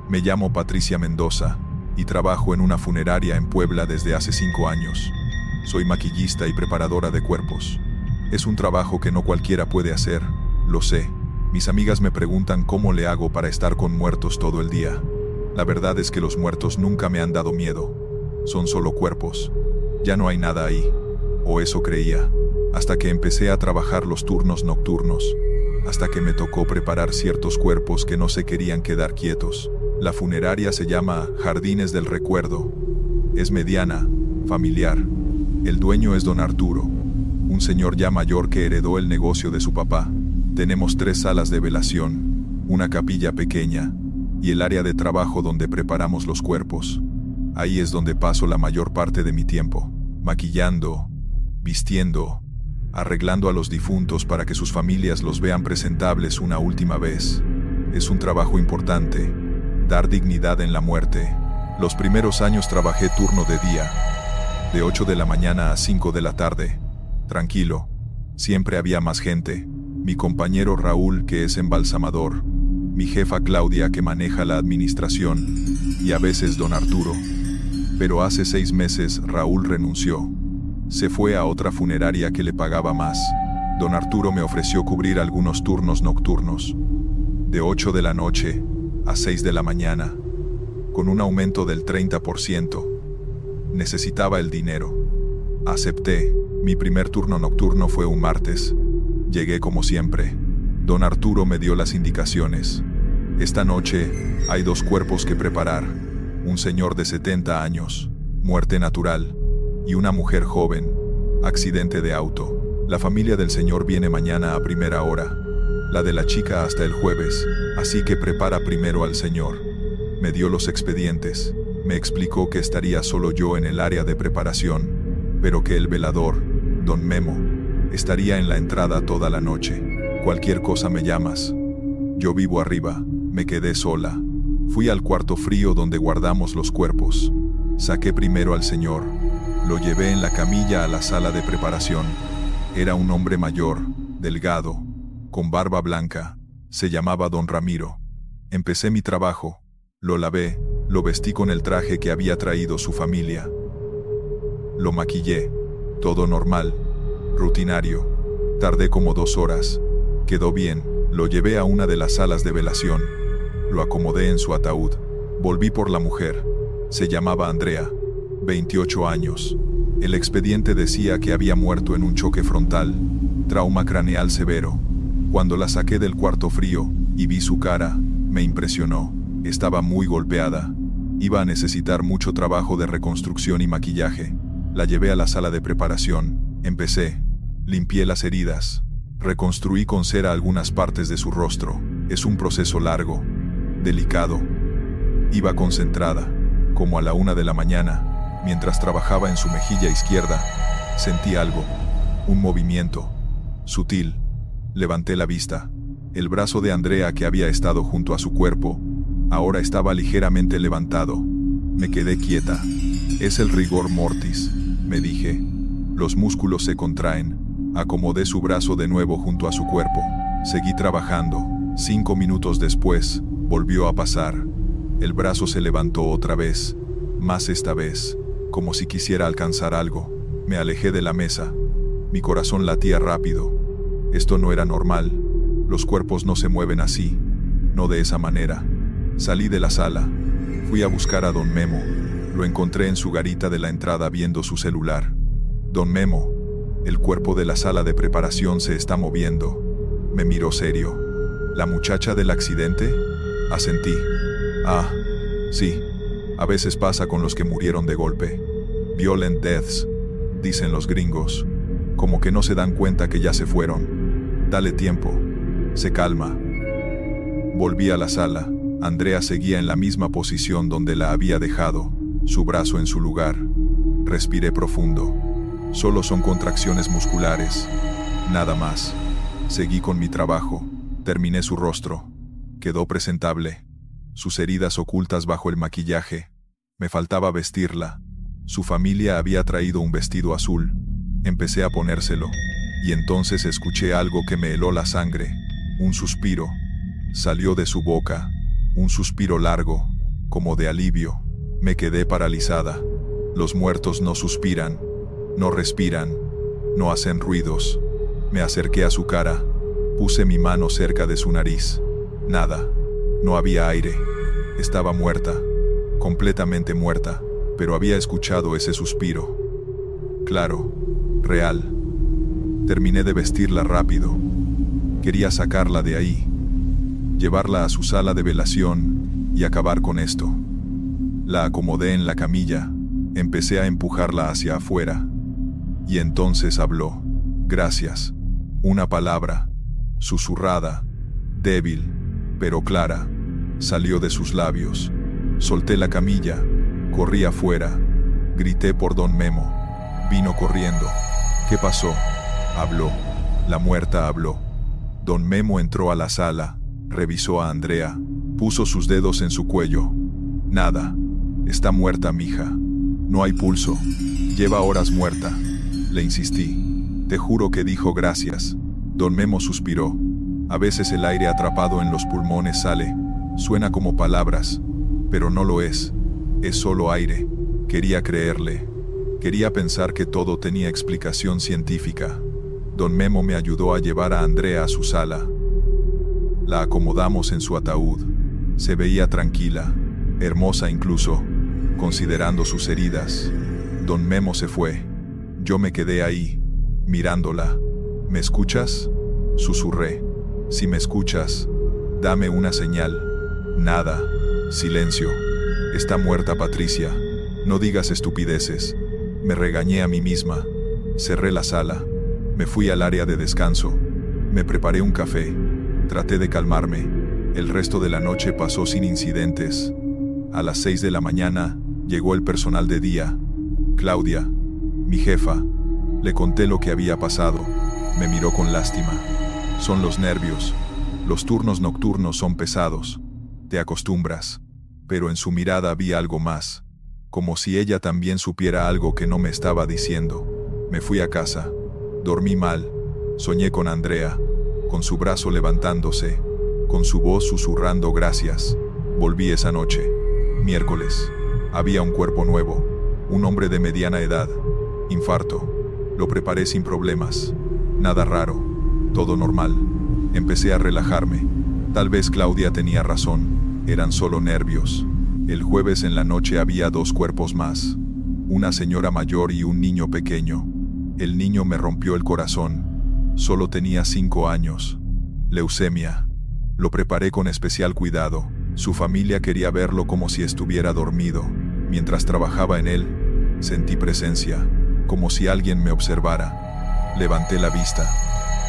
Me llamo Patricia Mendoza y trabajo en una funeraria en Puebla desde hace 5 años. Soy maquillista y preparadora de cuerpos. Es un trabajo que no cualquiera puede hacer, lo sé. Mis amigas me preguntan cómo le hago para estar con muertos todo el día. La verdad es que los muertos nunca me han dado miedo. Son solo cuerpos. Ya no hay nada ahí. O eso creía. Hasta que empecé a trabajar los turnos nocturnos. Hasta que me tocó preparar ciertos cuerpos que no se querían quedar quietos. La funeraria se llama Jardines del Recuerdo. Es mediana, familiar. El dueño es don Arturo, un señor ya mayor que heredó el negocio de su papá. Tenemos 3 salas de velación, una capilla pequeña y el área de trabajo donde preparamos los cuerpos. Ahí es donde paso la mayor parte de mi tiempo, maquillando, vistiendo, arreglando a los difuntos para que sus familias los vean presentables una última vez. Es un trabajo importante, dar dignidad en la muerte. Los primeros años trabajé turno de día, de 8 de la mañana a 5 de la tarde. Tranquilo, siempre había más gente. Mi compañero Raúl, que es embalsamador, mi jefa Claudia, que maneja la administración, y a veces don Arturo. Pero hace 6 meses Raúl renunció. Se fue a otra funeraria que le pagaba más. Don Arturo me ofreció cubrir algunos turnos nocturnos, de 8 de la noche a 6 de la mañana, con un aumento del 30%. Necesitaba el dinero. Acepté. Mi primer turno nocturno fue un martes. Llegué como siempre. Don Arturo me dio las indicaciones. Esta noche hay 2 cuerpos que preparar. Un señor de 70 años, muerte natural, y una mujer joven, accidente de auto. La familia del señor viene mañana a primera hora, la de la chica hasta el jueves, así que prepara primero al señor. Me dio los expedientes, me explicó que estaría solo yo en el área de preparación, pero que el velador, don Memo, estaría en la entrada toda la noche. Cualquier cosa me llamas. Yo vivo arriba, me quedé sola. Fui al cuarto frío donde guardamos los cuerpos. Saqué primero al señor. Lo llevé en la camilla a la sala de preparación. Era un hombre mayor, delgado, con barba blanca. Se llamaba don Ramiro. Empecé mi trabajo. Lo lavé, lo vestí con el traje que había traído su familia. Lo maquillé. Todo normal, rutinario. Tardé como 2 horas. Quedó bien. Lo llevé a una de las salas de velación. Lo acomodé en su ataúd. Volví por la mujer. Se llamaba Andrea, 28 años. El expediente decía que había muerto en un choque frontal, trauma craneal severo. Cuando la saqué del cuarto frío y vi su cara, me impresionó. Estaba muy golpeada. Iba a necesitar mucho trabajo de reconstrucción y maquillaje. La llevé a la sala de preparación. Empecé. Limpié las heridas. Reconstruí con cera algunas partes de su rostro. Es un proceso largo, delicado. Iba concentrada. Como a la 1 de la mañana, mientras trabajaba en su mejilla izquierda, sentí algo. Un movimiento. Sutil. Levanté la vista. El brazo de Andrea, que había estado junto a su cuerpo, ahora estaba ligeramente levantado. Me quedé quieta. Es el rigor mortis, me dije. Los músculos se contraen. Acomodé su brazo de nuevo junto a su cuerpo. Seguí trabajando. 5 minutos después, volvió a pasar. El brazo se levantó otra vez, más esta vez, como si quisiera alcanzar algo. Me alejé de la mesa. Mi corazón latía rápido. Esto no era normal. Los cuerpos no se mueven así, no de esa manera. Salí de la sala. Fui a buscar a don Memo. Lo encontré en su garita de la entrada viendo su celular. Don Memo, el cuerpo de la sala de preparación se está moviendo. Me miró serio. ¿La muchacha del accidente? Asentí. Ah, sí. A veces pasa con los que murieron de golpe. Violent deaths, dicen los gringos. Como que no se dan cuenta que ya se fueron. Dale tiempo. Se calma. Volví a la sala. Andrea seguía en la misma posición donde la había dejado, su brazo en su lugar. Respiré profundo. Solo son contracciones musculares. Nada más. Seguí con mi trabajo. Terminé su rostro. Quedó presentable. Sus heridas ocultas bajo el maquillaje. Me faltaba vestirla. Su familia había traído un vestido azul. Empecé a ponérselo. Y entonces escuché algo que me heló la sangre. Un suspiro. Salió de su boca. Un suspiro largo, como de alivio. Me quedé paralizada. Los muertos no suspiran, no respiran, no hacen ruidos. Me acerqué a su cara, puse mi mano cerca de su nariz. Nada, no había aire. Estaba muerta, completamente muerta, pero había escuchado ese suspiro. Claro, real. Terminé de vestirla rápido. Quería sacarla de ahí, llevarla a su sala de velación y acabar con esto. La acomodé en la camilla, empecé a empujarla hacia afuera. Y entonces habló. Gracias. Una palabra, susurrada, débil, pero clara, salió de sus labios. Solté la camilla, corrí afuera, grité por don Memo. Vino corriendo. ¿Qué pasó? Habló. La muerta habló. Don Memo entró a la sala, revisó a Andrea, puso sus dedos en su cuello. Nada. Está muerta, mija. No hay pulso. Lleva horas muerta. Le insistí. Te juro que dijo gracias. Don Memo suspiró. A veces el aire atrapado en los pulmones sale. Suena como palabras, pero no lo es. Es solo aire. Quería creerle. Quería pensar que todo tenía explicación científica. Don Memo me ayudó a llevar a Andrea a su sala. La acomodamos en su ataúd. Se veía tranquila, hermosa incluso, considerando sus heridas. Don Memo se fue. Yo me quedé ahí, mirándola. ¿Me escuchas? Susurré. Si me escuchas, dame una señal. Nada. Silencio. Está muerta Patricia. No digas estupideces. Me regañé a mí misma. Cerré la sala. Me fui al área de descanso. Me preparé un café. Traté de calmarme. El resto de la noche pasó sin incidentes. A las 6 de la mañana, llegó el personal de día. Claudia, mi jefa. Le conté lo que había pasado. Me miró con lástima. Son los nervios. Los turnos nocturnos son pesados. Te acostumbras. Pero en su mirada vi algo más. Como si ella también supiera algo que no me estaba diciendo. Me fui a casa. Dormí mal. Soñé con Andrea, con su brazo levantándose, con su voz susurrando gracias. Volví esa noche. Miércoles. Había un cuerpo nuevo. Un hombre de mediana edad. Infarto. Lo preparé sin problemas. Nada raro. Todo normal. Empecé a relajarme. Tal vez Claudia tenía razón. Eran solo nervios. El jueves en la noche había 2 cuerpos más. Una señora mayor y un niño pequeño. El niño me rompió el corazón. Solo tenía 5 años. Leucemia. Lo preparé con especial cuidado. Su familia quería verlo como si estuviera dormido. Mientras trabajaba en él, sentí presencia, como si alguien me observara. Levanté la vista.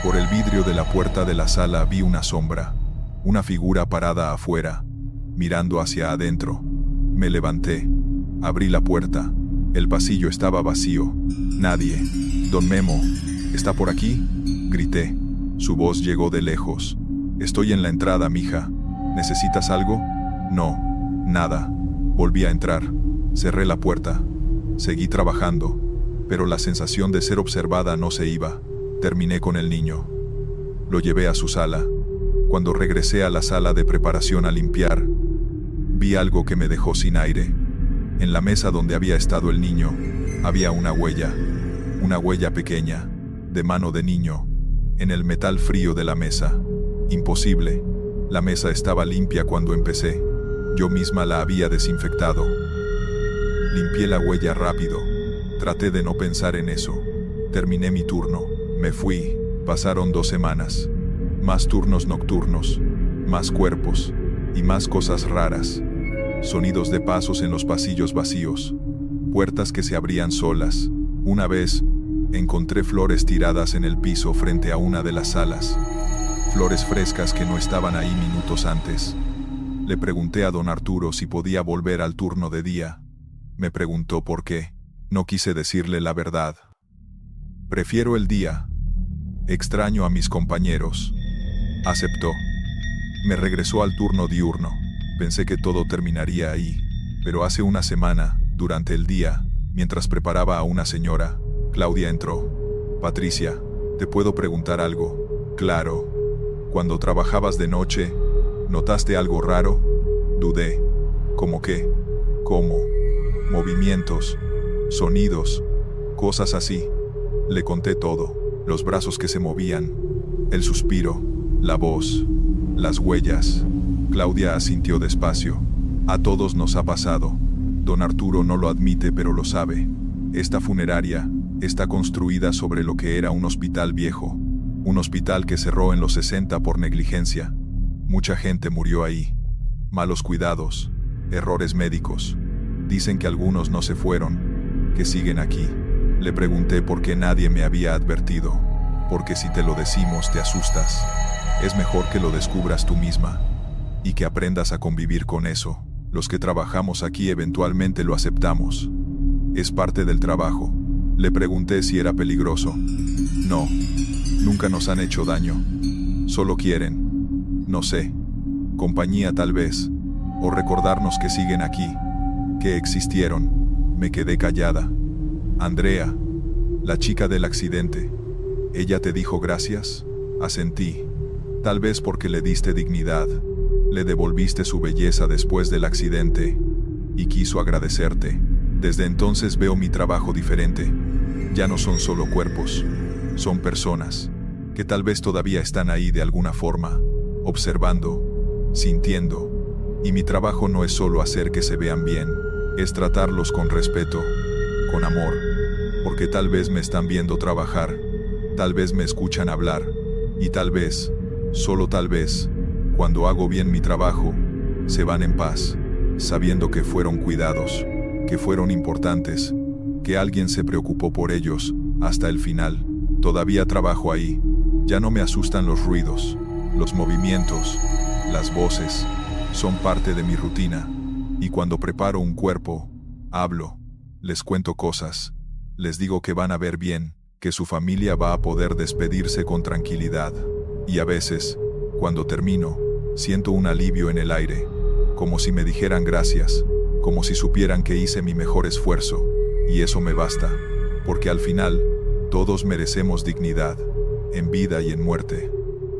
Por el vidrio de la puerta de la sala vi una sombra. Una figura parada afuera, mirando hacia adentro. Me levanté. Abrí la puerta. El pasillo estaba vacío. Nadie. Don Memo, ¿está por aquí? Grité. Su voz llegó de lejos. Estoy en la entrada, mija. ¿Necesitas algo? No, nada. Volví a entrar. Cerré la puerta. Seguí trabajando, pero la sensación de ser observada no se iba. Terminé con el niño. Lo llevé a su sala. Cuando regresé a la sala de preparación a limpiar, vi algo que me dejó sin aire. En la mesa donde había estado el niño, había una huella pequeña, de mano de niño, en el metal frío de la mesa. Imposible. La mesa estaba limpia cuando empecé. Yo misma la había desinfectado. Limpié la huella rápido. Traté de no pensar en eso. Terminé mi turno. Me fui. Pasaron 2 semanas. Más turnos nocturnos. Más cuerpos. Y más cosas raras. Sonidos de pasos en los pasillos vacíos. Puertas que se abrían solas. Una vez, encontré flores tiradas en el piso frente a una de las salas. Flores frescas que no estaban ahí minutos antes. Le pregunté a don Arturo si podía volver al turno de día. Me preguntó por qué. No quise decirle la verdad. Prefiero el día. Extraño a mis compañeros. Aceptó. Me regresó al turno diurno. Pensé que todo terminaría ahí. Pero hace una semana, durante el día, mientras preparaba a una señora, Claudia entró. Patricia, ¿te puedo preguntar algo? Claro. Cuando trabajabas de noche, ¿notaste algo raro? Dudé. ¿Cómo qué? ¿Cómo? Movimientos, sonidos, cosas así. Le conté todo, los brazos que se movían, el suspiro, la voz, las huellas. Claudia asintió despacio. A todos nos ha pasado. Don Arturo no lo admite, pero lo sabe. Esta funeraria está construida sobre lo que era un hospital viejo. Un hospital que cerró en los 60 por negligencia. Mucha gente murió ahí. Malos cuidados, errores médicos. Dicen que algunos no se fueron, que siguen aquí. Le pregunté por qué nadie me había advertido. Porque si te lo decimos te asustas. Es mejor que lo descubras tú misma. Y que aprendas a convivir con eso. Los que trabajamos aquí eventualmente lo aceptamos. Es parte del trabajo. Le pregunté si era peligroso. No, nunca nos han hecho daño. Solo quieren, no sé, compañía tal vez, o recordarnos que siguen aquí, que existieron. Me quedé callada. Andrea, la chica del accidente, ¿ella te dijo gracias? Asentí. Tal vez porque le diste dignidad, le devolviste su belleza después del accidente, y quiso agradecerte. Desde entonces veo mi trabajo diferente. Ya no son solo cuerpos, son personas, que tal vez todavía están ahí de alguna forma, observando, sintiendo. Y mi trabajo no es solo hacer que se vean bien, es tratarlos con respeto, con amor, porque tal vez me están viendo trabajar, tal vez me escuchan hablar, y tal vez, solo tal vez, cuando hago bien mi trabajo, se van en paz, sabiendo que fueron cuidados, que fueron importantes, que alguien se preocupó por ellos, hasta el final. Todavía trabajo ahí. Ya no me asustan los ruidos, los movimientos, las voces. Son parte de mi rutina. Y cuando preparo un cuerpo, hablo, les cuento cosas, les digo que van a ver bien, que su familia va a poder despedirse con tranquilidad. Y a veces, cuando termino, siento un alivio en el aire, como si me dijeran gracias, como si supieran que hice mi mejor esfuerzo. Y eso me basta, porque al final, todos merecemos dignidad, en vida y en muerte.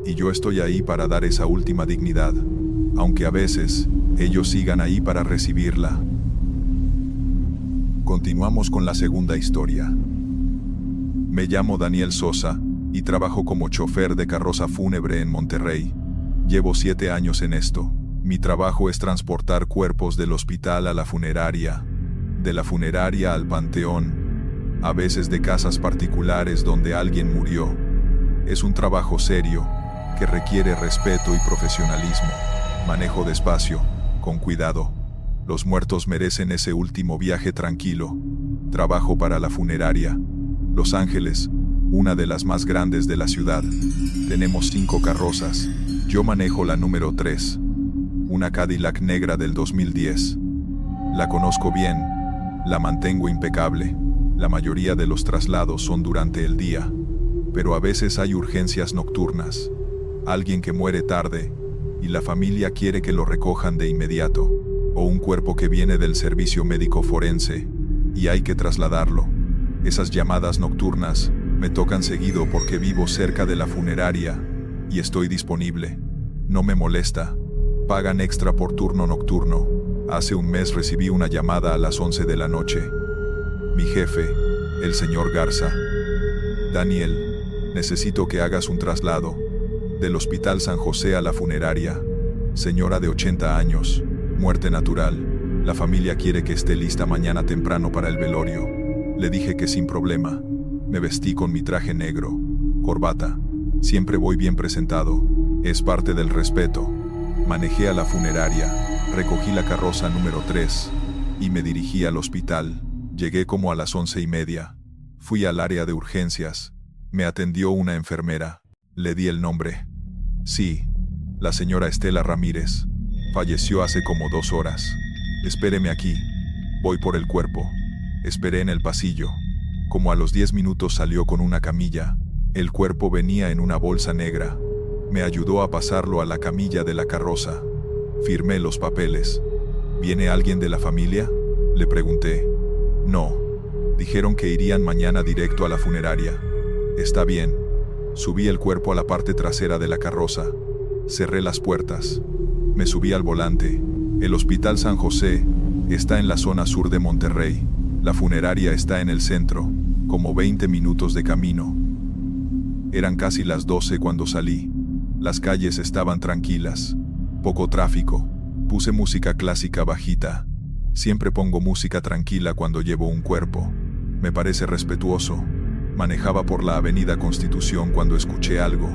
Y yo estoy ahí para dar esa última dignidad, aunque a veces, ellos sigan ahí para recibirla. Continuamos con la segunda historia. Me llamo Daniel Sosa, y trabajo como chofer de carroza fúnebre en Monterrey. Llevo 7 años en esto. Mi trabajo es transportar cuerpos del hospital a la funeraria, de la funeraria al panteón, a veces de casas particulares donde alguien murió. Es un trabajo serio, que requiere respeto y profesionalismo. Manejo despacio, con cuidado. Los muertos merecen ese último viaje tranquilo. Trabajo para la funeraria Los Ángeles, una de las más grandes de la ciudad. Tenemos 5 carrozas. Yo manejo la número 3, una Cadillac negra del 2010. La conozco bien, la mantengo impecable. La mayoría de los traslados son durante el día, pero a veces hay urgencias nocturnas. Alguien que muere tarde, y la familia quiere que lo recojan de inmediato, o un cuerpo que viene del servicio médico forense, y hay que trasladarlo. Esas llamadas nocturnas me tocan seguido porque vivo cerca de la funeraria, y estoy disponible. No me molesta. Pagan extra por turno nocturno. Hace un mes recibí una llamada a las 11 de la noche. Mi jefe, el señor Garza. Daniel, necesito que hagas un traslado del Hospital San José a la funeraria. Señora de 80 años, muerte natural. La familia quiere que esté lista mañana temprano para el velorio. Le dije que sin problema. Me vestí con mi traje negro, corbata. Siempre voy bien presentado. Es parte del respeto. Manejé a la funeraria, recogí la carroza número 3 y me dirigí al hospital. Llegué como a las 11:30. Fui al área de urgencias. Me atendió una enfermera. Le di el nombre. Sí, la señora Estela Ramírez. Falleció hace como 2 horas. Espéreme aquí. Voy por el cuerpo. Esperé en el pasillo. Como a los 10 minutos salió con una camilla. El cuerpo venía en una bolsa negra. Me ayudó a pasarlo a la camilla de la carroza. Firmé los papeles. ¿Viene alguien de la familia?, le pregunté. No. Dijeron que irían mañana directo a la funeraria. Está bien. Subí el cuerpo a la parte trasera de la carroza. Cerré las puertas. Me subí al volante. El Hospital San José está en la zona sur de Monterrey. La funeraria está en el centro, como 20 minutos de camino. Eran casi las 12 cuando salí. Las calles estaban tranquilas, poco tráfico. Puse música clásica bajita. Siempre pongo música tranquila cuando llevo un cuerpo. Me parece respetuoso. Manejaba por la avenida Constitución cuando escuché algo.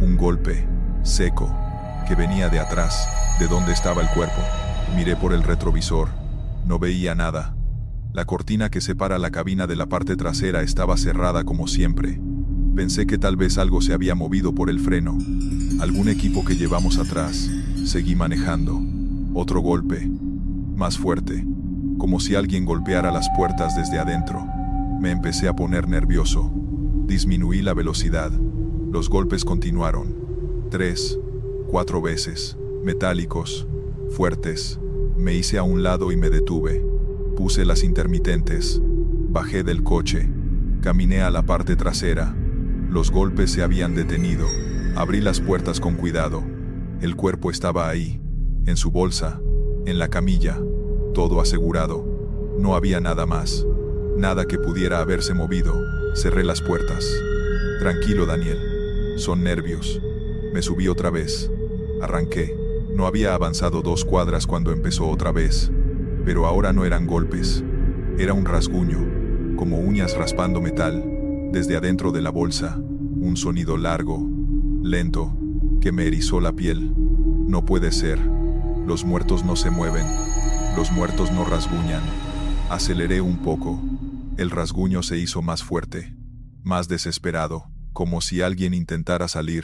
Un golpe, seco, que venía de atrás, de donde estaba el cuerpo. Miré por el retrovisor. No veía nada. La cortina que separa la cabina de la parte trasera estaba cerrada como siempre. Pensé que tal vez algo se había movido por el freno. Algún equipo que llevamos atrás. Seguí manejando. Otro golpe. Más fuerte. Como si alguien golpeara las puertas desde adentro. Me empecé a poner nervioso. Disminuí la velocidad. Los golpes continuaron. 3, 4 veces. Metálicos. Fuertes. Me hice a un lado y me detuve. Puse las intermitentes. Bajé del coche. Caminé a la parte trasera. Los golpes se habían detenido. Abrí las puertas con cuidado. El cuerpo estaba ahí. En su bolsa. En la camilla. Todo asegurado. No había nada más. Nada que pudiera haberse movido. Cerré las puertas. Tranquilo, Daniel. Son nervios. Me subí otra vez. Arranqué. No había avanzado 2 cuadras cuando empezó otra vez. Pero ahora no eran golpes. Era un rasguño, como uñas raspando metal, desde adentro de la bolsa. Un sonido largo, lento, que me erizó la piel. No puede ser. Los muertos no se mueven. Los muertos no rasguñan. Aceleré un poco. El rasguño se hizo más fuerte, más desesperado, como si alguien intentara salir.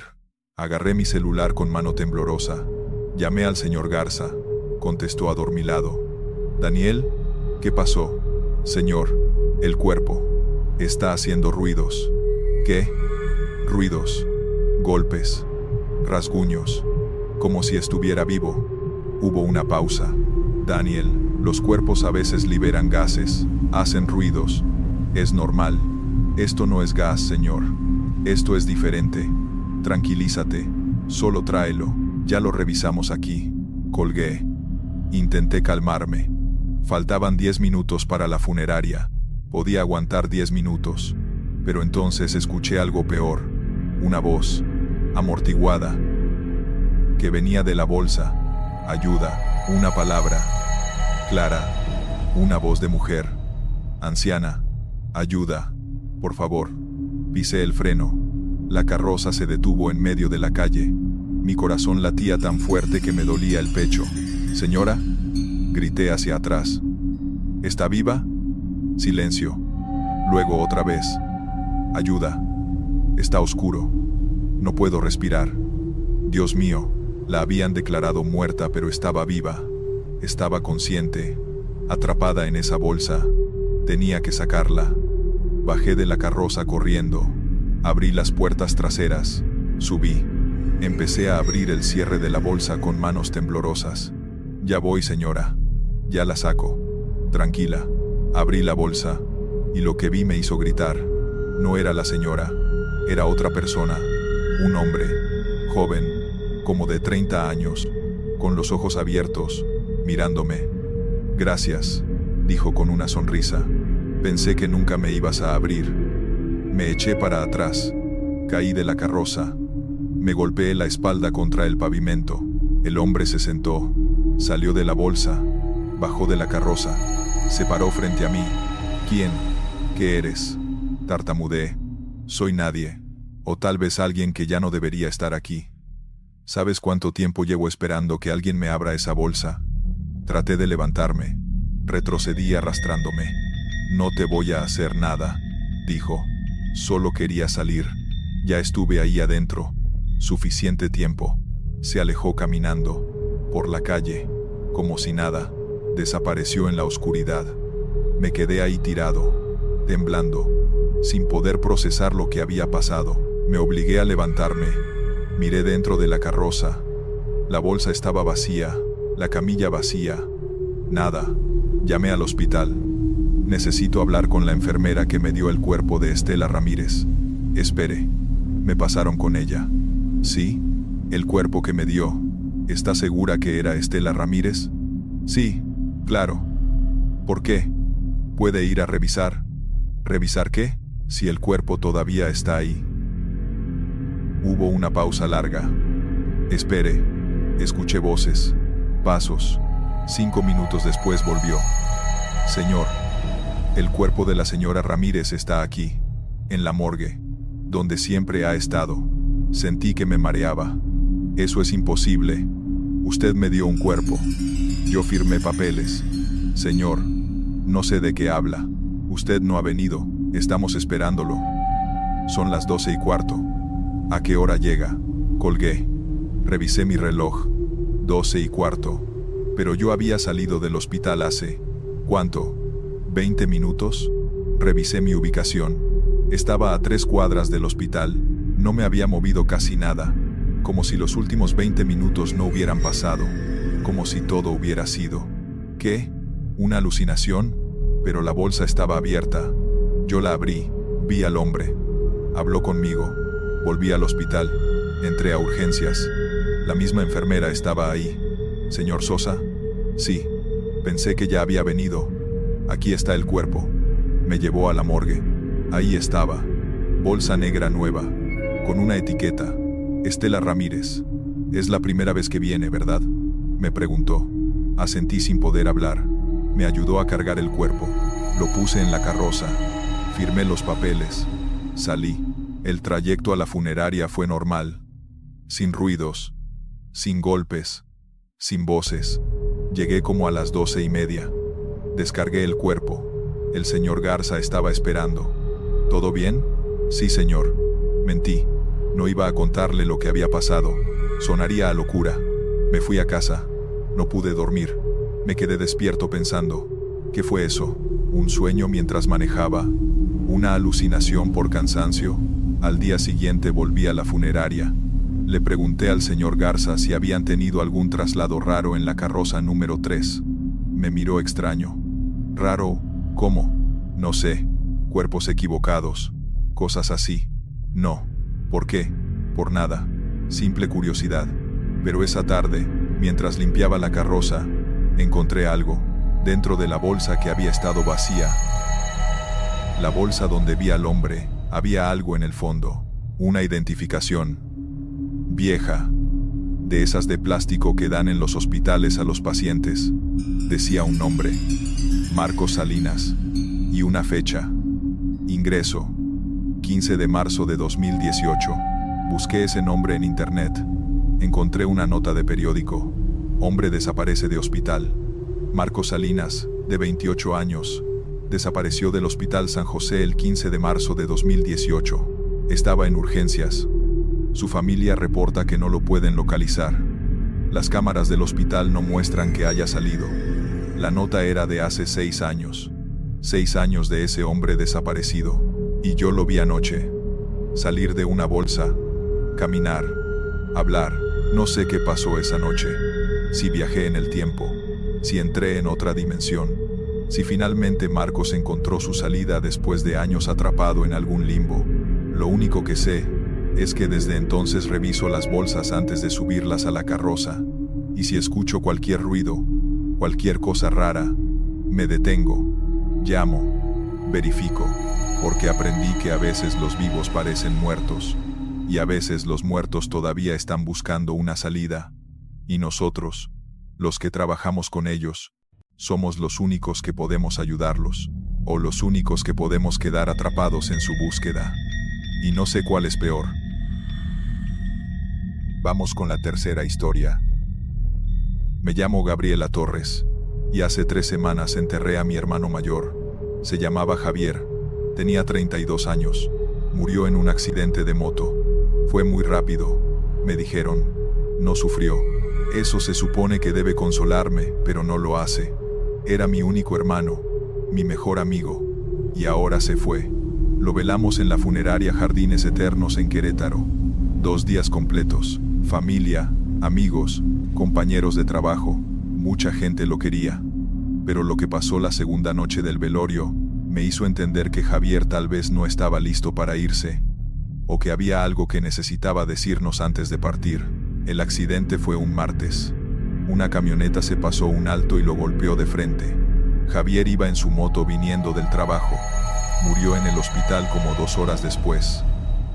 Agarré mi celular con mano temblorosa. Llamé al señor Garza. Contestó adormilado. «Daniel, ¿qué pasó?» «Señor, el cuerpo. Está haciendo ruidos». «¿Qué?» «Ruidos. Golpes. Rasguños. Como si estuviera vivo». Hubo una pausa. «Daniel, los cuerpos a veces liberan gases. Hacen ruidos. Es normal. Esto no es gas, señor. Esto es diferente. Tranquilízate. Solo tráelo. Ya lo revisamos aquí». Colgué. Intenté calmarme. Faltaban 10 minutos para la funeraria. Podía aguantar 10 minutos. Pero entonces escuché algo peor. Una voz, amortiguada, que venía de la bolsa. Ayuda. Una palabra. Clara. Una voz de mujer. Anciana. Ayuda. Por favor. Pisé el freno. La carroza se detuvo en medio de la calle. Mi corazón latía tan fuerte que me dolía el pecho. «Señora», grité hacia atrás. «¿Está viva?» Silencio. Luego otra vez. «Ayuda. Está oscuro. No puedo respirar». Dios mío, la habían declarado muerta, pero estaba viva. Estaba consciente, atrapada en esa bolsa. Tenía que sacarla. Bajé de la carroza corriendo. Abrí las puertas traseras. Subí. Empecé a abrir el cierre de la bolsa con manos temblorosas. «Ya voy, señora. Ya la saco. Tranquila». Abrí la bolsa, y lo que vi me hizo gritar. No era la señora. Era otra persona. Un hombre. Joven. Como de 30 años. Con los ojos abiertos. Mirándome. «Gracias», dijo con una sonrisa. «Pensé que nunca me ibas a abrir». Me eché para atrás. Caí de la carroza. Me golpeé la espalda contra el pavimento. El hombre se sentó. Salió de la bolsa. Bajó de la carroza. Se paró frente a mí. «¿Quién? ¿Qué eres?» Tartamudeé. «Soy nadie. O tal vez alguien que ya no debería estar aquí. ¿Sabes cuánto tiempo llevo esperando que alguien me abra esa bolsa?» Traté de levantarme. Retrocedí arrastrándome. «No te voy a hacer nada», dijo. «Solo quería salir. Ya estuve ahí adentro. Suficiente tiempo». Se alejó caminando. Por la calle. Como si nada. Desapareció en la oscuridad. Me quedé ahí tirado. Temblando. Sin poder procesar lo que había pasado. Me obligué a levantarme. Miré dentro de la carroza. La bolsa estaba vacía. La camilla vacía. Nada. Llamé al hospital. «Necesito hablar con la enfermera que me dio el cuerpo de Estela Ramírez». «Espere». Me pasaron con ella. «¿Sí? El cuerpo que me dio. ¿Está segura que era Estela Ramírez?» Sí, claro. ¿Por qué? ¿Puede ir a revisar? ¿Revisar qué? Si el cuerpo todavía está ahí. Hubo una pausa larga. Espere. Escuché voces, pasos. 5 minutos después volvió. Señor, el cuerpo de la señora Ramírez está aquí, en la morgue, donde siempre ha estado. Sentí que me mareaba. Eso es imposible. Usted me dio un cuerpo. Yo firmé papeles. Señor, no sé de qué habla. Usted no ha venido. Estamos esperándolo. Son las 12:15. ¿A qué hora llega? Colgué. Revisé mi reloj. 12:15. Pero yo había salido del hospital hace... ¿cuánto? ¿20 minutos? Revisé mi ubicación. Estaba a 3 cuadras del hospital. No me había movido casi nada. Como si los últimos 20 minutos no hubieran pasado. Como si todo hubiera sido... ¿qué? ¿Una alucinación? Pero la bolsa estaba abierta. Yo la abrí. Vi al hombre. Habló conmigo. Volví al hospital. Entré a urgencias. La misma enfermera estaba ahí. ¿Señor Sosa? Sí. Pensé que ya había venido. Aquí está el cuerpo. Me llevó a la morgue. Ahí estaba. Bolsa negra nueva. Con una etiqueta. Estela Ramírez. Es la primera vez que viene, ¿verdad? Me preguntó. Asentí sin poder hablar. Me ayudó a cargar el cuerpo. Lo puse en la carroza. Firmé los papeles. Salí. El trayecto a la funeraria fue normal. Sin ruidos. Sin golpes. Sin voces. Llegué como a las 12:30. Descargué el cuerpo. El señor Garza estaba esperando. ¿Todo bien? Sí, señor. Mentí. No iba a contarle lo que había pasado. Sonaría a locura. Me fui a casa. No pude dormir. Me quedé despierto pensando. ¿Qué fue eso? ¿Un sueño mientras manejaba? ¿Una alucinación por cansancio? Al día siguiente volví a la funeraria. Le pregunté al señor Garza si habían tenido algún traslado raro en la carroza número 3. Me miró extraño. ¿Raro? ¿Cómo? No sé. Cuerpos equivocados. Cosas así. No. ¿Por qué? Por nada. Simple curiosidad. Pero esa tarde, mientras limpiaba la carroza, encontré algo. Dentro de la bolsa que había estado vacía. La bolsa donde vi al hombre, había algo en el fondo. Una identificación. Vieja. De esas de plástico que dan en los hospitales a los pacientes. Decía un nombre. Marcos Salinas. Y una fecha. Ingreso. 15 de marzo de 2018. Busqué ese nombre en internet. Encontré una nota de periódico. Hombre desaparece de hospital. Marcos Salinas, de 28 años, desapareció del Hospital San José el 15 de marzo de 2018. Estaba en urgencias. Su familia reporta que no lo pueden localizar. Las cámaras del hospital no muestran que haya salido. La nota era de hace 6 años. 6 años de ese hombre desaparecido. Y yo lo vi anoche. Salir de una bolsa. Caminar. Hablar. No sé qué pasó esa noche. Si viajé en el tiempo. Si entré en otra dimensión. Si finalmente Marcos encontró su salida después de años atrapado en algún limbo. Lo único que sé es que desde entonces reviso las bolsas antes de subirlas a la carroza. Y si escucho cualquier ruido, cualquier cosa rara, me detengo, llamo, verifico, porque aprendí que a veces los vivos parecen muertos, y a veces los muertos todavía están buscando una salida, y nosotros, los que trabajamos con ellos, somos los únicos que podemos ayudarlos, o los únicos que podemos quedar atrapados en su búsqueda. Y no sé cuál es peor. Vamos con la tercera historia. Me llamo Gabriela Torres, y hace 3 semanas enterré a mi hermano mayor. Se llamaba Javier, tenía 32 años, murió en un accidente de moto. Fue muy rápido, me dijeron. No sufrió. Eso se supone que debe consolarme, pero no lo hace. Era mi único hermano, mi mejor amigo, y ahora se fue. Lo velamos en la funeraria Jardines Eternos en Querétaro. 2 días completos, familia, amigos, compañeros de trabajo, mucha gente lo quería. Pero lo que pasó la segunda noche del velorio me hizo entender que Javier tal vez no estaba listo para irse, o que había algo que necesitaba decirnos antes de partir. El accidente fue un martes. Una camioneta se pasó un alto y lo golpeó de frente. Javier iba en su moto viniendo del trabajo. Murió en el hospital como 2 horas después.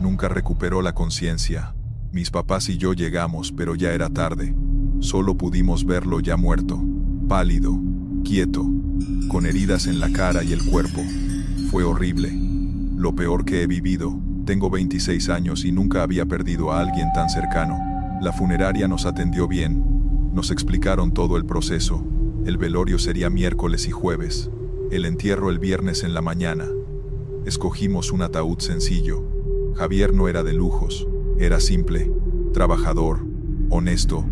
Nunca recuperó la conciencia. Mis papás y yo llegamos, pero ya era tarde. Solo pudimos verlo ya muerto, pálido, quieto, con heridas en la cara y el cuerpo. Fue horrible. Lo peor que he vivido. Tengo 26 años y nunca había perdido a alguien tan cercano. La funeraria nos atendió bien. Nos explicaron todo el proceso. El velorio sería miércoles y jueves. El entierro el viernes en la mañana. Escogimos un ataúd sencillo. Javier no era de lujos. Era simple, trabajador, honesto,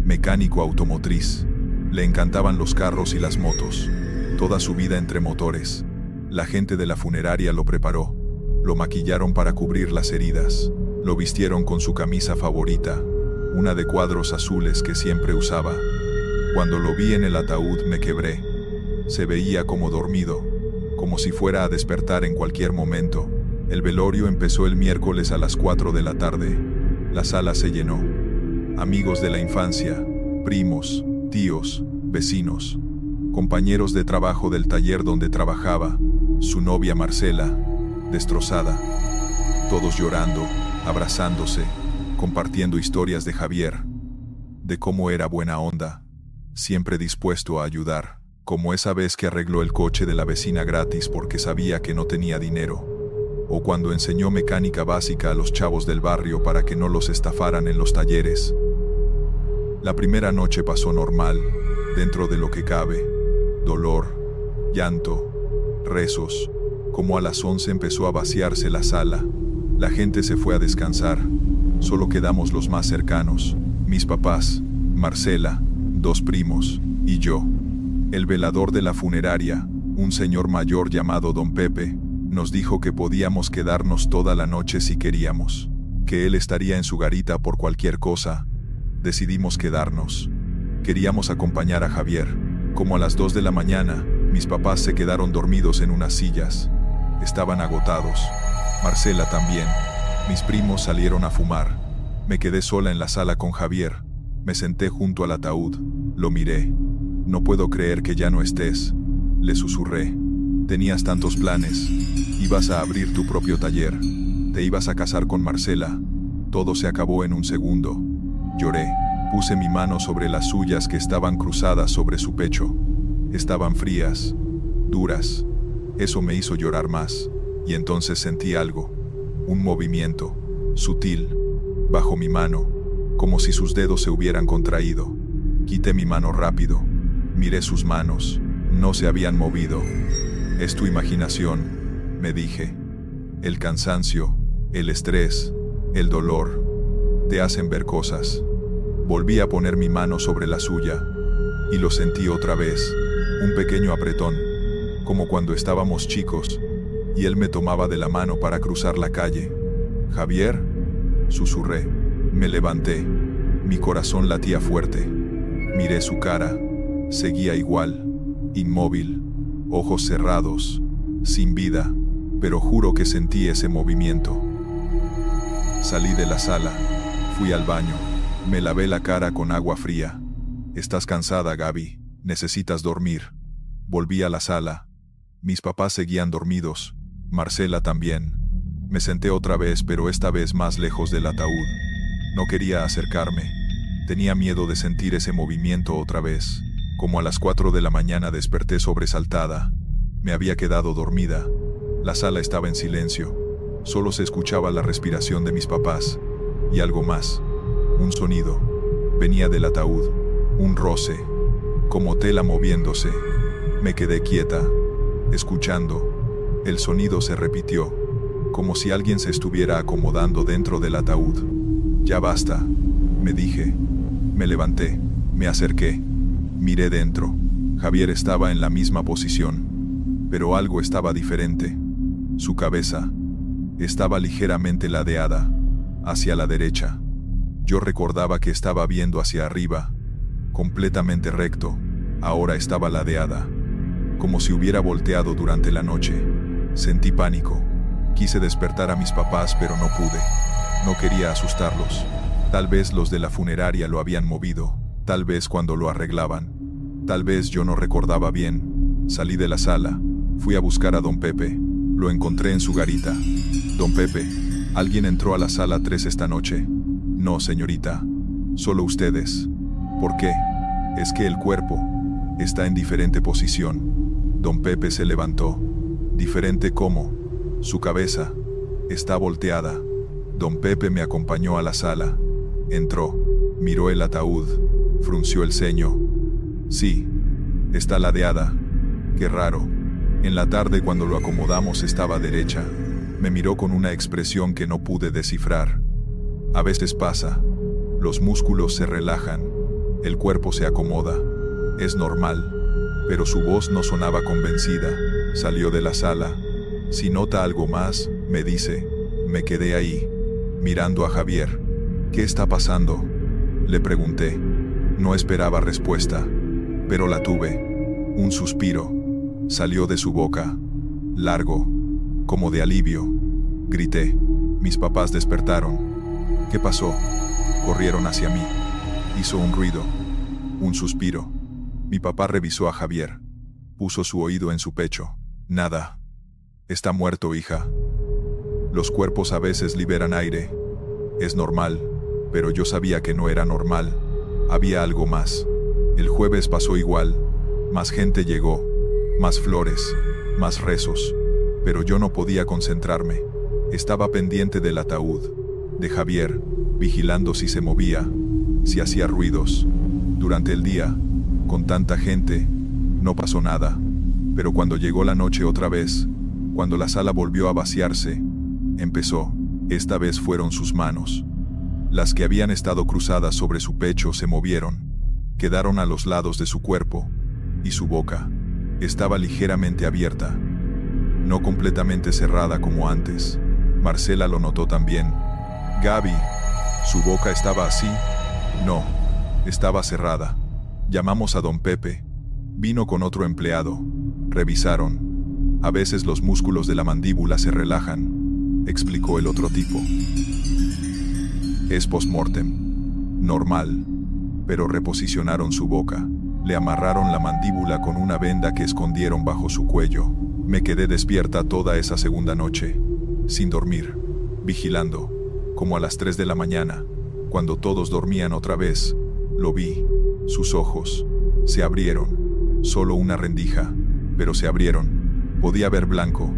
mecánico automotriz. Le encantaban los carros y las motos. Toda su vida entre motores. La gente de la funeraria lo preparó. Lo maquillaron para cubrir las heridas. Lo vistieron con su camisa favorita, una de cuadros azules que siempre usaba. Cuando lo vi en el ataúd me quebré. Se veía como dormido, como si fuera a despertar en cualquier momento. El velorio empezó el miércoles a las 4 de la tarde. La sala se llenó. Amigos de la infancia, primos, tíos, vecinos, compañeros de trabajo del taller donde trabajaba, su novia Marcela, destrozada. Todos llorando, abrazándose, compartiendo historias de Javier, de cómo era buena onda, siempre dispuesto a ayudar, como esa vez que arregló el coche de la vecina gratis porque sabía que no tenía dinero, o cuando enseñó mecánica básica a los chavos del barrio para que no los estafaran en los talleres. La primera noche pasó normal, dentro de lo que cabe. Dolor, llanto, rezos. Como a las 11 empezó a vaciarse la sala. La gente se fue a descansar. Solo quedamos los más cercanos, mis papás, Marcela, 2 primos, y yo. El velador de la funeraria, un señor mayor llamado Don Pepe, nos dijo que podíamos quedarnos toda la noche si queríamos, que él estaría en su garita por cualquier cosa. Decidimos quedarnos. Queríamos acompañar a Javier. Como a las 2 de la mañana, mis papás se quedaron dormidos en unas sillas. Estaban agotados. Marcela también. Mis primos salieron a fumar. Me quedé sola en la sala con Javier. Me senté junto al ataúd. Lo miré. No puedo creer que ya no estés, le susurré. Tenías tantos planes. Ibas a abrir tu propio taller. Te ibas a casar con Marcela. Todo se acabó en un segundo. Lloré. Puse mi mano sobre las suyas que estaban cruzadas sobre su pecho. Estaban frías, duras. Eso me hizo llorar más. Y entonces sentí algo. Un movimiento, sutil, bajo mi mano, como si sus dedos se hubieran contraído. Quité mi mano rápido. Miré sus manos. No se habían movido. Es tu imaginación, me dije. El cansancio, el estrés, el dolor, te hacen ver cosas. Volví a poner mi mano sobre la suya, y lo sentí otra vez, un pequeño apretón, como cuando estábamos chicos, y él me tomaba de la mano para cruzar la calle. «Javier», susurré. Me levanté, mi corazón latía fuerte. Miré su cara, seguía igual, inmóvil, ojos cerrados, sin vida, pero juro que sentí ese movimiento. Salí de la sala, fui al baño, me lavé la cara con agua fría. «Estás cansada, Gaby, necesitas dormir». Volví a la sala. Mis papás seguían dormidos, Marcela también. Me senté otra vez, pero esta vez más lejos del ataúd. No quería acercarme. Tenía miedo de sentir ese movimiento otra vez. Como a las 4 de la mañana desperté sobresaltada. Me había quedado dormida. La sala estaba en silencio. Solo se escuchaba la respiración de mis papás. Y algo más. Un sonido. Venía del ataúd. Un roce. Como tela moviéndose. Me quedé quieta, escuchando. El sonido se repitió, como si alguien se estuviera acomodando dentro del ataúd. «Ya basta», me dije. Me levanté, me acerqué, miré dentro. Javier estaba en la misma posición, pero algo estaba diferente. Su cabeza estaba ligeramente ladeada, hacia la derecha. Yo recordaba que estaba viendo hacia arriba, completamente recto. Ahora estaba ladeada, como si hubiera volteado durante la noche. Sentí pánico. Quise despertar a mis papás, pero no pude. No quería asustarlos. Tal vez los de la funeraria lo habían movido. Tal vez cuando lo arreglaban. Tal vez yo no recordaba bien. Salí de la sala. Fui a buscar a don Pepe. Lo encontré en su garita. Don Pepe, ¿alguien entró a la sala 3 esta noche? No, señorita. Solo ustedes. ¿Por qué? Es que el cuerpo está en diferente posición. Don Pepe se levantó. ¿Diferente cómo? Su cabeza está volteada. Don Pepe me acompañó a la sala. Entró. Miró el ataúd. Frunció el ceño. Sí, está ladeada. Qué raro. En la tarde cuando lo acomodamos estaba derecha. Me miró con una expresión que no pude descifrar. A veces pasa. Los músculos se relajan. El cuerpo se acomoda. Es normal. Pero su voz no sonaba convencida. Salió de la sala. Si nota algo más, me dice. Me quedé ahí, mirando a Javier. ¿Qué está pasando? Le pregunté. No esperaba respuesta, pero la tuve. Un suspiro salió de su boca, largo, como de alivio. Grité. Mis papás despertaron. ¿Qué pasó? Corrieron hacia mí. Hizo un ruido, un suspiro. Mi papá revisó a Javier. Puso su oído en su pecho. Nada. Está muerto, hija. Los cuerpos a veces liberan aire. Es normal, pero yo sabía que no era normal. Había algo más. El jueves pasó igual. Más gente llegó. Más flores. Más rezos. Pero yo no podía concentrarme. Estaba pendiente del ataúd. De Javier, vigilando si se movía. Si hacía ruidos. Durante el día, con tanta gente, no pasó nada. Pero cuando llegó la noche otra vez, cuando la sala volvió a vaciarse, empezó. Esta vez fueron sus manos. Las que habían estado cruzadas sobre su pecho se movieron. Quedaron a los lados de su cuerpo. Y su boca estaba ligeramente abierta. No completamente cerrada como antes. Marcela lo notó también. Gaby, ¿su boca estaba así? No, estaba cerrada. Llamamos a don Pepe. Vino con otro empleado. Revisaron. A veces los músculos de la mandíbula se relajan, explicó el otro tipo. Es post-mortem. Normal. Pero reposicionaron su boca. Le amarraron la mandíbula con una venda que escondieron bajo su cuello. Me quedé despierta toda esa segunda noche, sin dormir, vigilando, como a las 3 de la mañana, cuando todos dormían otra vez. Lo vi. Sus ojos se abrieron. Solo una rendija, pero se abrieron. Podía ver blanco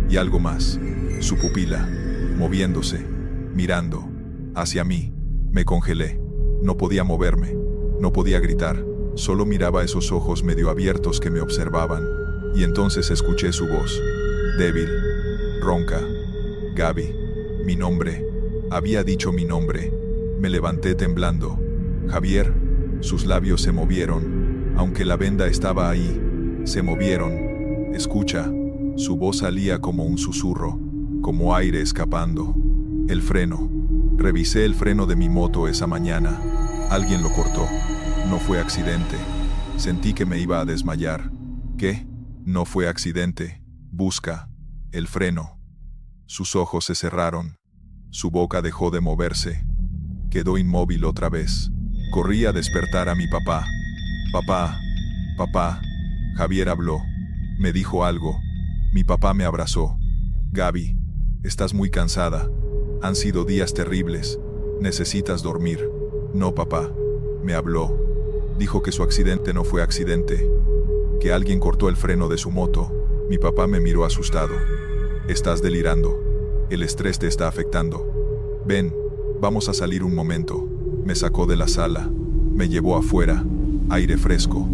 y algo más. Su pupila, moviéndose, mirando hacia mí. Me congelé. No podía moverme. No podía gritar. Solo miraba esos ojos medio abiertos que me observaban. Y entonces escuché su voz. Débil. Ronca. Gaby. Mi nombre. Había dicho mi nombre. Me levanté temblando. Javier. Sus labios se movieron. Aunque la venda estaba ahí. Se movieron. Escucha. Su voz salía como un susurro. Como aire escapando. El freno. Revisé el freno de mi moto esa mañana. Alguien lo cortó. No fue accidente. Sentí que me iba a desmayar. ¿Qué? No fue accidente. Busca. El freno. Sus ojos se cerraron. Su boca dejó de moverse. Quedó inmóvil otra vez. Corrí a despertar a mi papá. Papá. Papá. Javier habló. Me dijo algo. Mi papá me abrazó. Gaby, estás muy cansada. Han sido días terribles. Necesitas dormir. No, papá. Me habló. Dijo que su accidente no fue accidente. Que alguien cortó el freno de su moto. Mi papá me miró asustado. Estás delirando. El estrés te está afectando. Ven, vamos a salir un momento. Me sacó de la sala. Me llevó afuera. Aire fresco.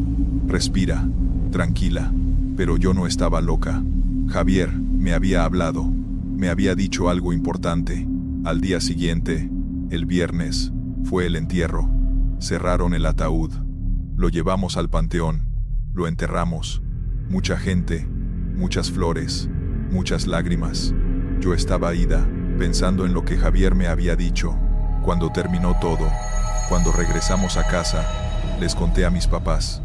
Respira. Tranquila. Pero yo no estaba loca. Javier me había hablado. Me había dicho algo importante. Al día siguiente, el viernes, fue el entierro. Cerraron el ataúd. Lo llevamos al panteón. Lo enterramos. Mucha gente, muchas flores, muchas lágrimas. Yo estaba ida, pensando en lo que Javier me había dicho. Cuando terminó todo, cuando regresamos a casa, les conté a mis papás,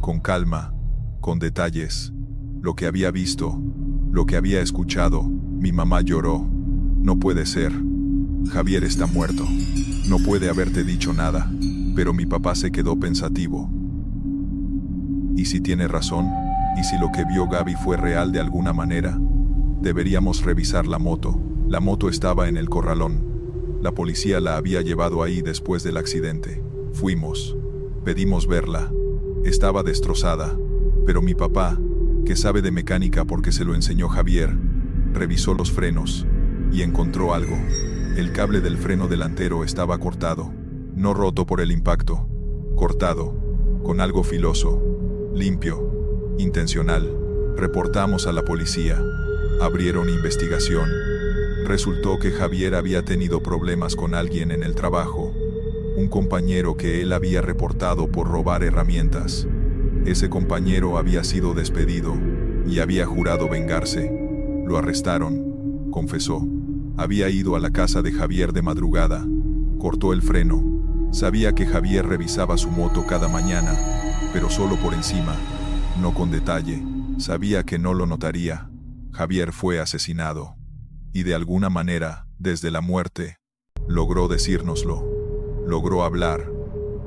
con calma, con detalles, lo que había visto, lo que había escuchado. Mi mamá lloró. No puede ser. Javier está muerto. No puede haberte dicho nada. Pero mi papá se quedó pensativo. ¿Y si tiene razón? ¿Y si lo que vio Gaby fue real de alguna manera? Deberíamos revisar la moto. La moto estaba en el corralón. La policía la había llevado ahí después del accidente. Fuimos. Pedimos verla. Estaba destrozada. Pero mi papá, que sabe de mecánica porque se lo enseñó Javier, revisó los frenos y encontró algo. El cable del freno delantero estaba cortado. No roto por el impacto. Cortado. Con algo filoso. Limpio. Intencional. Reportamos a la policía. Abrieron investigación. Resultó que Javier había tenido problemas con alguien en el trabajo. Un compañero que él había reportado por robar herramientas. Ese compañero había sido despedido y había jurado vengarse. Lo arrestaron. Confesó. Había ido a la casa de Javier de madrugada. Cortó el freno. Sabía que Javier revisaba su moto cada mañana, pero solo por encima, no con detalle. Sabía que no lo notaría. Javier fue asesinado. Y de alguna manera, desde la muerte, logró decírnoslo. Logró hablar.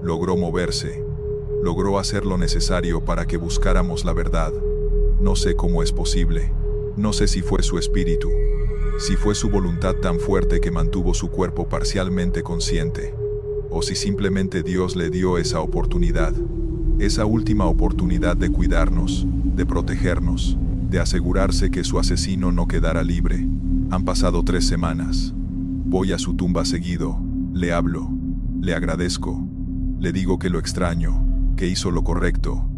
Logró moverse. Logró hacer lo necesario para que buscáramos la verdad. No sé cómo es posible. No sé si fue su espíritu. Si fue su voluntad tan fuerte que mantuvo su cuerpo parcialmente consciente. O si simplemente Dios le dio esa oportunidad. Esa última oportunidad de cuidarnos, de protegernos, de asegurarse que su asesino no quedara libre. Han pasado 3 semanas. Voy a su tumba seguido. Le hablo. Le agradezco. Le digo que lo extraño, que hizo lo correcto,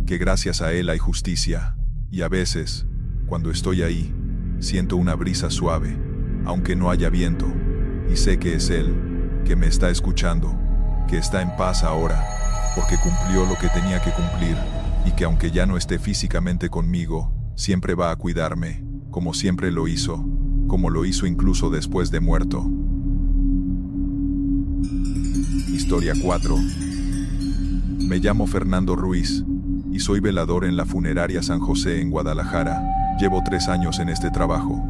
que gracias a él hay justicia. Y a veces, cuando estoy ahí, siento una brisa suave, aunque no haya viento, y sé que es él, que me está escuchando, que está en paz ahora, porque cumplió lo que tenía que cumplir, y que aunque ya no esté físicamente conmigo, siempre va a cuidarme, como siempre lo hizo, como lo hizo incluso después de muerto. Historia 4. Me llamo Fernando Ruiz, y soy velador en la funeraria San José en Guadalajara. Llevo 3 años en este trabajo.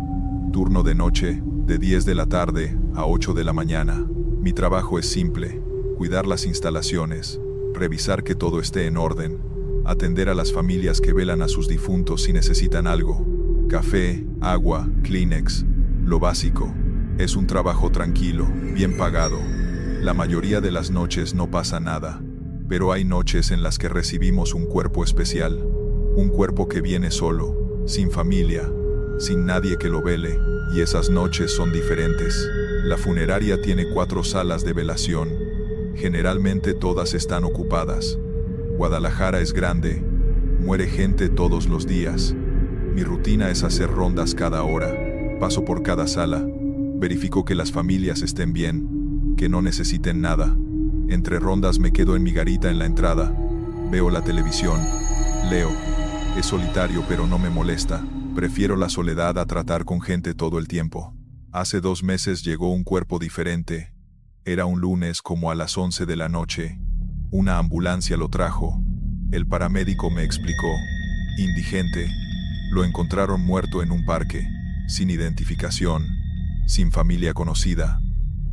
Turno de noche, de 10 de la tarde a 8 de la mañana. Mi trabajo es simple: cuidar las instalaciones, revisar que todo esté en orden, atender a las familias que velan a sus difuntos si necesitan algo. Café, agua, Kleenex, lo básico. Es un trabajo tranquilo, bien pagado. La mayoría de las noches no pasa nada, pero hay noches en las que recibimos un cuerpo especial. Un cuerpo que viene solo, sin familia, sin nadie que lo vele, y esas noches son diferentes. La funeraria tiene 4 salas de velación. Generalmente todas están ocupadas. Guadalajara es grande. Muere gente todos los días. Mi rutina es hacer rondas cada hora. Paso por cada sala. Verifico que las familias estén bien, que no necesiten nada. Entre rondas me quedo en mi garita en la entrada. Veo la televisión. Leo. Es solitario pero no me molesta. Prefiero la soledad a tratar con gente todo el tiempo. Hace 2 meses llegó un cuerpo diferente. Era un lunes como a las 11 de la noche. Una ambulancia lo trajo. El paramédico me explicó. Indigente. Lo encontraron muerto en un parque, sin identificación, sin familia conocida.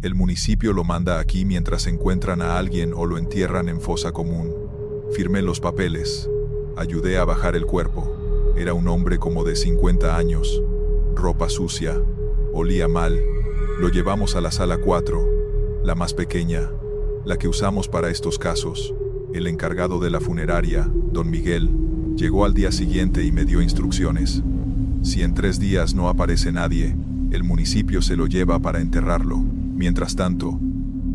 El municipio lo manda aquí mientras encuentran a alguien o lo entierran en fosa común. Firmé los papeles. Ayudé a bajar el cuerpo. Era un hombre como de 50 años. Ropa sucia. Olía mal. Lo llevamos a la sala 4, la más pequeña, la que usamos para estos casos. El encargado de la funeraria, don Miguel, llegó al día siguiente y me dio instrucciones. Si en 3 días no aparece nadie, el municipio se lo lleva para enterrarlo. Mientras tanto,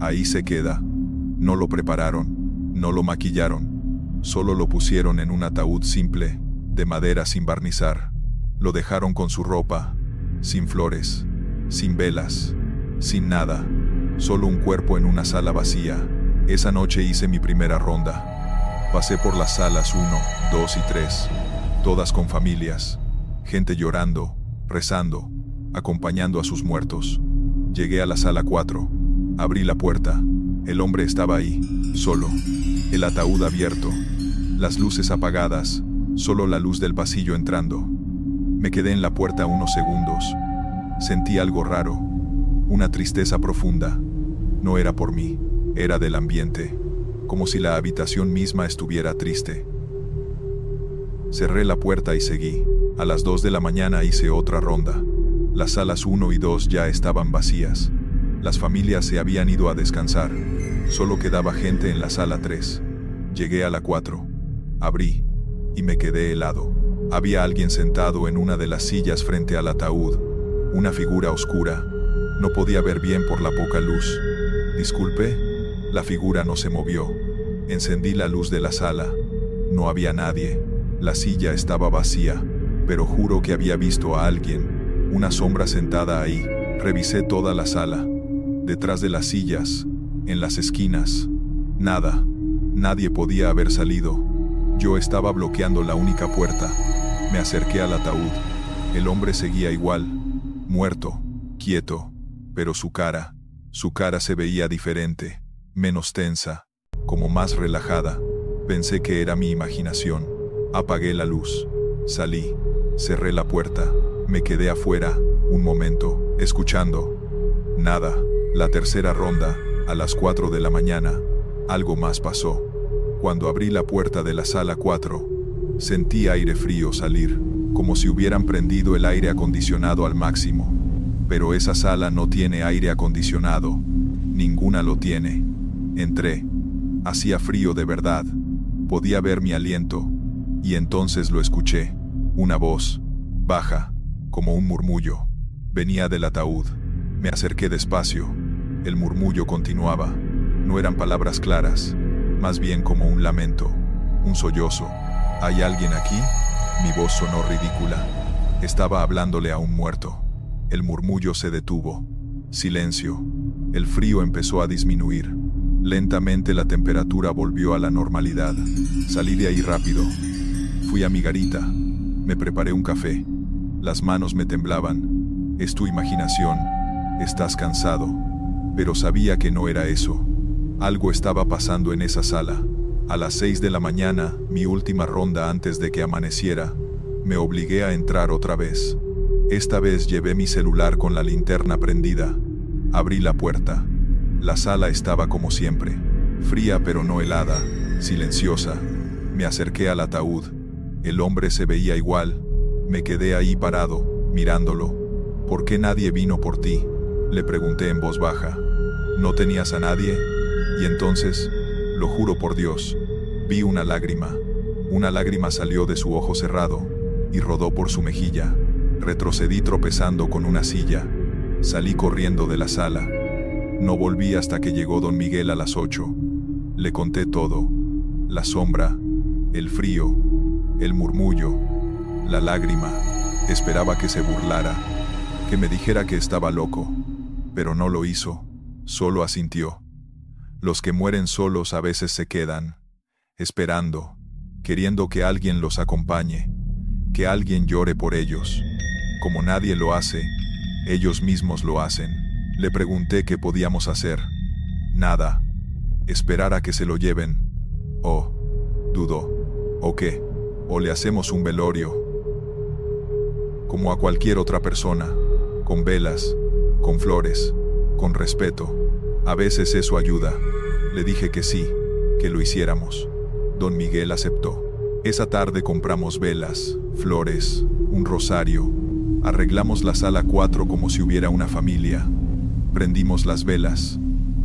ahí se queda. No lo prepararon, no lo maquillaron, solo lo pusieron en un ataúd simple, de madera sin barnizar. Lo dejaron con su ropa, sin flores, sin velas, sin nada, solo un cuerpo en una sala vacía. Esa noche hice mi primera ronda. Pasé por las salas 1, 2 y 3, todas con familias, gente llorando, rezando, acompañando a sus muertos. Llegué a la sala 4, abrí la puerta, el hombre estaba ahí, solo, el ataúd abierto, las luces apagadas, solo la luz del pasillo entrando. Me quedé en la puerta unos segundos. Sentí algo raro, una tristeza profunda. No era por mí, era del ambiente. como si la habitación misma estuviera triste. Cerré la puerta y seguí. A las 2 de la mañana hice otra ronda. Las salas 1 y 2 ya estaban vacías. Las familias se habían ido a descansar. Solo quedaba gente en la sala 3. Llegué a la 4. Abrí y me quedé helado. Había alguien sentado en una de las sillas frente al ataúd. Una figura oscura. No podía ver bien por la poca luz. Disculpe. La figura no se movió. Encendí la luz de la sala. No había nadie. La silla estaba vacía, pero juro que había visto a alguien, una sombra sentada ahí. Revisé toda la sala, detrás de las sillas, en las esquinas. Nada. Nadie podía haber salido. Yo estaba bloqueando la única puerta. Me acerqué al ataúd. El hombre seguía igual, muerto, quieto, pero su cara se veía diferente, menos tensa, como más relajada. Pensé que era mi imaginación. Apagué la luz. Salí. Cerré la puerta. Me quedé afuera, un momento, escuchando. Nada. La tercera ronda, a las 4 de la mañana, algo más pasó. Cuando abrí la puerta de la sala 4, sentí aire frío salir, como si hubieran prendido el aire acondicionado al máximo. Pero esa sala no tiene aire acondicionado. Ninguna lo tiene. Entré. Hacía frío de verdad. Podía ver mi aliento. Y entonces lo escuché. Una voz, baja, como un murmullo. Venía del ataúd. Me acerqué despacio. El murmullo continuaba. No eran palabras claras, más bien como un lamento, un sollozo. ¿Hay alguien aquí? Mi voz sonó ridícula. Estaba hablándole a un muerto. El murmullo se detuvo. Silencio. El frío empezó a disminuir. Lentamente la temperatura volvió a la normalidad. Salí de ahí rápido. Fui a mi garita. Me preparé un café. Las manos me temblaban. Es tu imaginación. Estás cansado. Pero sabía que no era eso. Algo estaba pasando en esa sala. A las 6 de la mañana, mi última ronda antes de que amaneciera, me obligué a entrar otra vez. Esta vez llevé mi celular con la linterna prendida. Abrí la puerta. La sala estaba como siempre. Fría pero no helada, silenciosa. Me acerqué al ataúd. El hombre se veía igual. Me quedé ahí parado, mirándolo. ¿Por qué nadie vino por ti?, le pregunté en voz baja. ¿No tenías a nadie? Y entonces, lo juro por Dios, vi una lágrima. Una lágrima salió de su ojo cerrado y rodó por su mejilla. Retrocedí tropezando con una silla. Salí corriendo de la sala. No volví hasta que llegó don Miguel a las 8. Le conté todo. La sombra, el frío, el murmullo, la lágrima. Esperaba que se burlara, que me dijera que estaba loco, pero no lo hizo, solo asintió. Los que mueren solos a veces se quedan, esperando, queriendo que alguien los acompañe, que alguien llore por ellos. Como nadie lo hace, ellos mismos lo hacen. Le pregunté qué podíamos hacer. Nada. Esperar a que se lo lleven. Oh, dudó. ¿O qué? ¿O le hacemos un velorio? Como a cualquier otra persona, con velas, con flores, con respeto. A veces eso ayuda. Le dije que sí, que lo hiciéramos. Don Miguel aceptó. Esa tarde compramos velas, flores, un rosario. Arreglamos la sala 4 como si hubiera una familia. Prendimos las velas.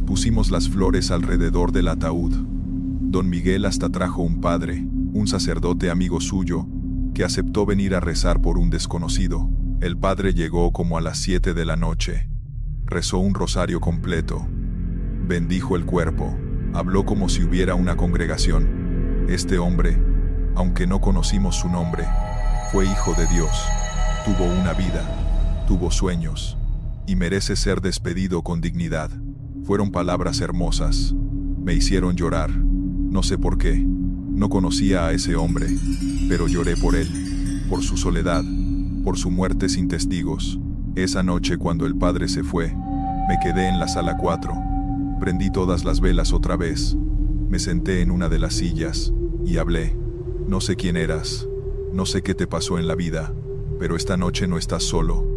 Pusimos las flores alrededor del ataúd. Don Miguel hasta trajo un padre, un sacerdote amigo suyo, que aceptó venir a rezar por un desconocido. El padre llegó como a las 7 de la noche. Rezó un rosario completo. Bendijo el cuerpo. Habló como si hubiera una congregación. Este hombre, aunque no conocimos su nombre, fue hijo de Dios. Tuvo una vida, tuvo sueños, y merece ser despedido con dignidad. Fueron palabras hermosas. Me hicieron llorar. No sé por qué. No conocía a ese hombre, pero lloré por él, por su soledad, por su muerte sin testigos. Esa noche, cuando el padre se fue, me quedé en la sala 4. Prendí todas las velas otra vez. Me senté en una de las sillas y hablé. No sé quién eras, no sé qué te pasó en la vida, pero esta noche no estás solo.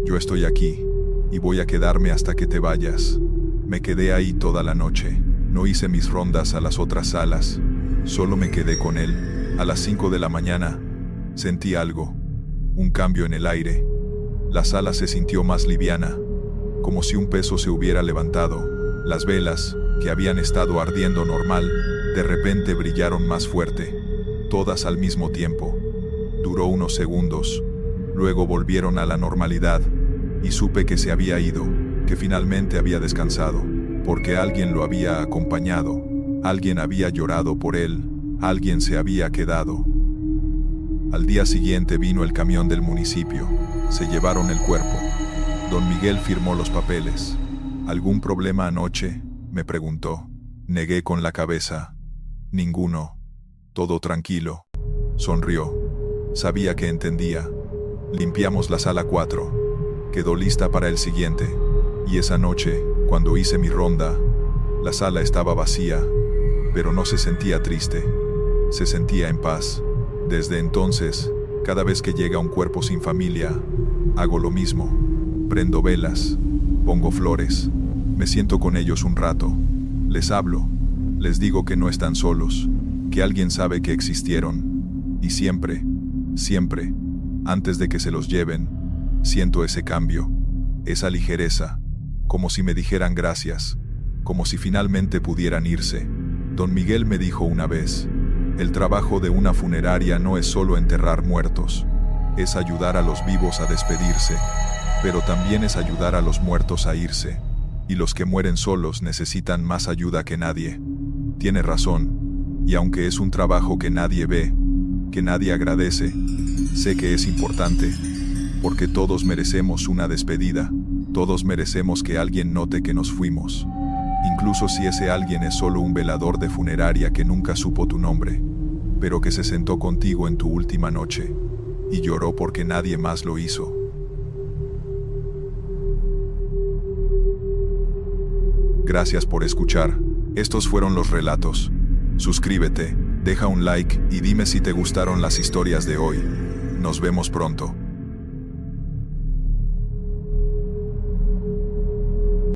Yo estoy aquí y voy a quedarme hasta que te vayas. Me quedé ahí toda la noche. No hice mis rondas a las otras salas, solo me quedé con él. A las 5 de la mañana, sentí algo, un cambio en el aire. La sala se sintió más liviana, como si un peso se hubiera levantado. Las velas, que habían estado ardiendo normal, de repente brillaron más fuerte, todas al mismo tiempo. Duró unos segundos, luego volvieron a la normalidad, y supe que se había ido, que finalmente había descansado, porque alguien lo había acompañado, alguien había llorado por él, alguien se había quedado. Al día siguiente vino el camión del municipio, se llevaron el cuerpo. Don Miguel firmó los papeles. ¿Algún problema anoche?, me preguntó. Negué con la cabeza. Ninguno. Todo tranquilo. Sonrió. Sabía que entendía. Limpiamos la sala 4. Quedó lista para el siguiente. Y esa noche, cuando hice mi ronda, la sala estaba vacía, pero no se sentía triste. Se sentía en paz. Desde entonces, cada vez que llega un cuerpo sin familia, hago lo mismo. Prendo velas, pongo flores, me siento con ellos un rato, les hablo, les digo que no están solos, que alguien sabe que existieron. Y siempre, siempre, antes de que se los lleven, siento ese cambio, esa ligereza, como si me dijeran gracias, como si finalmente pudieran irse. Don Miguel me dijo una vez: el trabajo de una funeraria no es solo enterrar muertos, es ayudar a los vivos a despedirse, pero también es ayudar a los muertos a irse, y los que mueren solos necesitan más ayuda que nadie. Tiene razón, y aunque es un trabajo que nadie ve, que nadie agradece, sé que es importante, porque todos merecemos una despedida, todos merecemos que alguien note que nos fuimos. Incluso si ese alguien es solo un velador de funeraria que nunca supo tu nombre, pero que se sentó contigo en tu última noche, y lloró porque nadie más lo hizo. Gracias por escuchar. Estos fueron los relatos. Suscríbete, deja un like y dime si te gustaron las historias de hoy. Nos vemos pronto.